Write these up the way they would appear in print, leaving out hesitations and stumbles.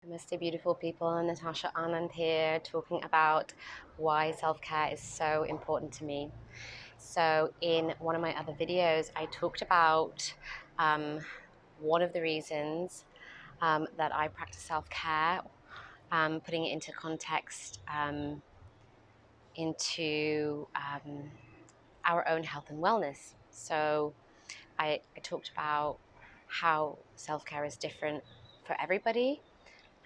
Namaste, beautiful people. Natasha Anand here, talking about why self-care is so important to me. So in one of my other videos, I talked about um, one of the reasons that I practice self-care, putting it into context, into our own health and wellness. So I talked about how self-care is different for everybody,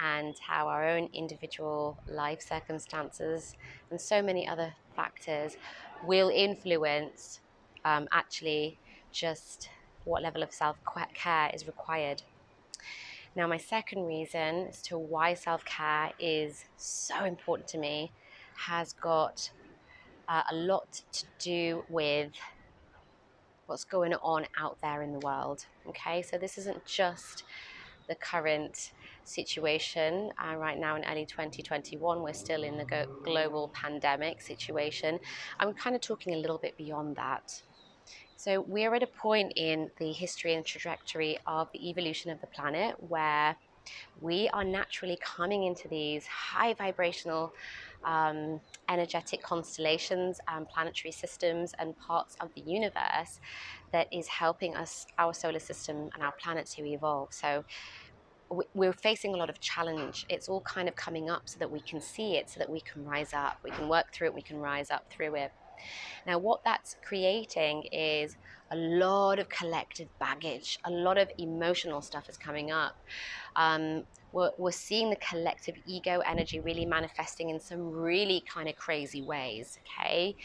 and how our own individual life circumstances and so many other factors will influence actually just what level of self-care is required. Now, my second reason as to why self-care is so important to me has got a lot to do with what's going on out there in the world. Okay, so this isn't just the current situation right now in early 2021. We're still in the global pandemic situation. I'm kind of talking a little bit beyond that. So we're at a point in the history and trajectory of the evolution of the planet where we are naturally coming into these high vibrational energetic constellations and planetary systems and parts of the universe that is helping us, our solar system and our planet, to evolve. So we're facing a lot of challenge. It's all kind of coming up so that we can see it, so that we can rise up, we can work through it, we can rise up through it. Now, what that's creating is a lot of collective baggage, a lot of emotional stuff is coming up. We're seeing the collective ego energy really manifesting in some really kind of crazy ways. Okay,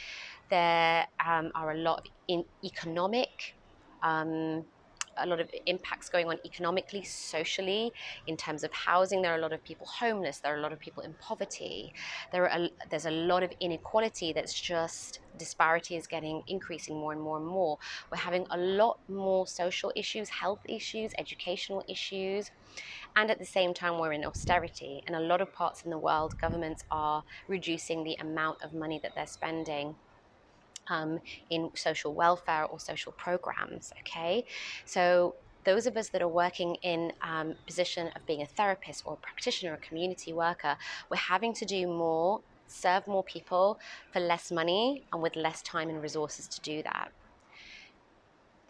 there are a lot of economic a lot of impacts going on economically, socially, in terms of housing. There are a lot of people homeless. There are a lot of people in poverty. There's a lot of inequality. That's just disparity is getting increasing more and more and more. We're having a lot more social issues, health issues, educational issues, and at the same time we're in austerity. In a lot of parts in the world, governments are reducing the amount of money that they're spending in social welfare or social programs. Okay, so those of us that are working in position of being a therapist or a practitioner, a community worker, we're having to do more, serve more people for less money and with less time and resources to do that.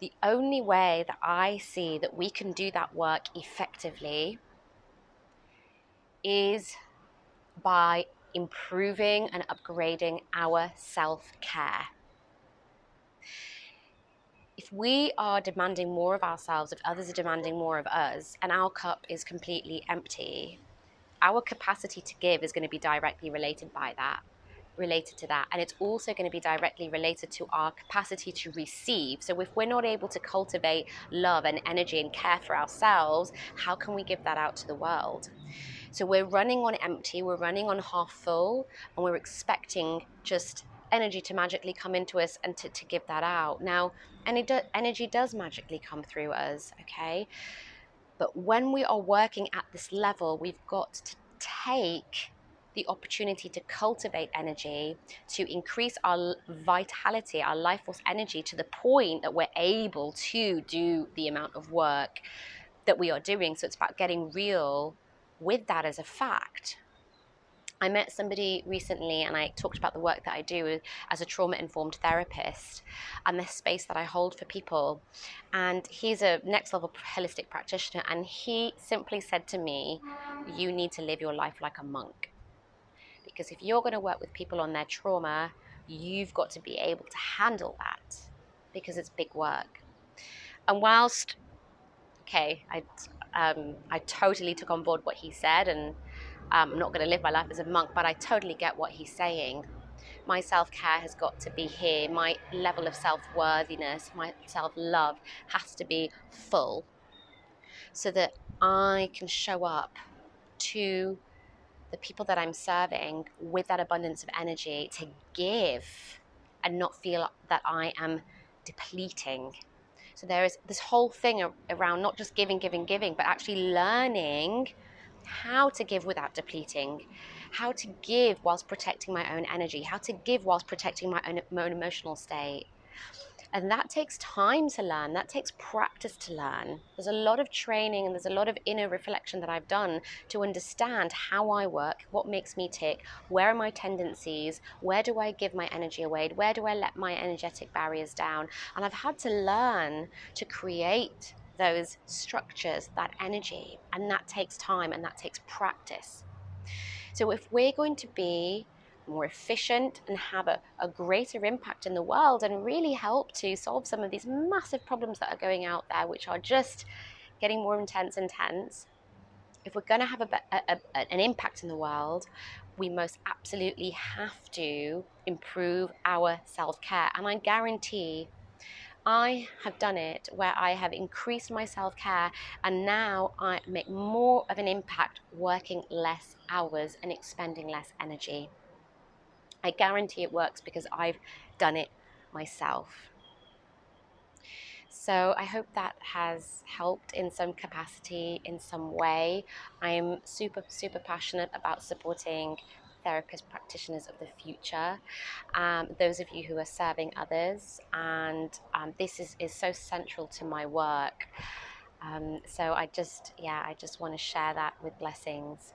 The only way that I see that we can do that work effectively is by improving and upgrading our self-care. If we are demanding more of ourselves, if others are demanding more of us, and our cup is completely empty, our capacity to give is going to be directly related to that. And it's also going to be directly related to our capacity to receive. So if we're not able to cultivate love and energy and care for ourselves, how can we give that out to the world? So we're running on empty, we're running on half full, and we're expecting just energy to magically come into us and to give that out. Now, energy does magically come through us, okay? But when we are working at this level, we've got to take the opportunity to cultivate energy, to increase our vitality, our life force energy to the point that we're able to do the amount of work that we are doing. So it's about getting real with that as a fact. I met somebody recently and I talked about the work that I do as a trauma-informed therapist and the space that I hold for people. And he's a next level holistic practitioner, and he simply said to me, you need to live your life like a monk. Because if you're going to work with people on their trauma, you've got to be able to handle that because it's big work. And whilst, okay, I totally took on board what he said, and I'm not going to live my life as a monk, but I totally get what he's saying. My self-care has got to be here. My level of self-worthiness, my self-love has to be full so that I can show up to the people that I'm serving with that abundance of energy to give and not feel that I am depleting. So there is this whole thing around not just giving, but actually learning how to give without depleting, how to give whilst protecting my own energy, how to give whilst protecting my own emotional state, And that takes time to learn, that takes practice to learn. There's a lot of training and there's a lot of inner reflection that I've done to understand how I work, what makes me tick, where are my tendencies, where do I give my energy away, where do I let my energetic barriers down. And I've had to learn to create those structures, that energy, and that takes time and that takes practice. So if we're going to be more efficient and have a greater impact in the world and really help to solve some of these massive problems that are going out there, which are just getting more intense, if we're going to have an impact in the world, we most absolutely have to improve our self-care. And I guarantee I have done it where I have increased my self-care and now I make more of an impact working less hours and expending less energy. I guarantee it works because I've done it myself. So I hope that has helped in some capacity, in some way. I'm super, super passionate about supporting therapist practitioners of the future, those of you who are serving others, and this is so central to my work. So I just want to share that with blessings.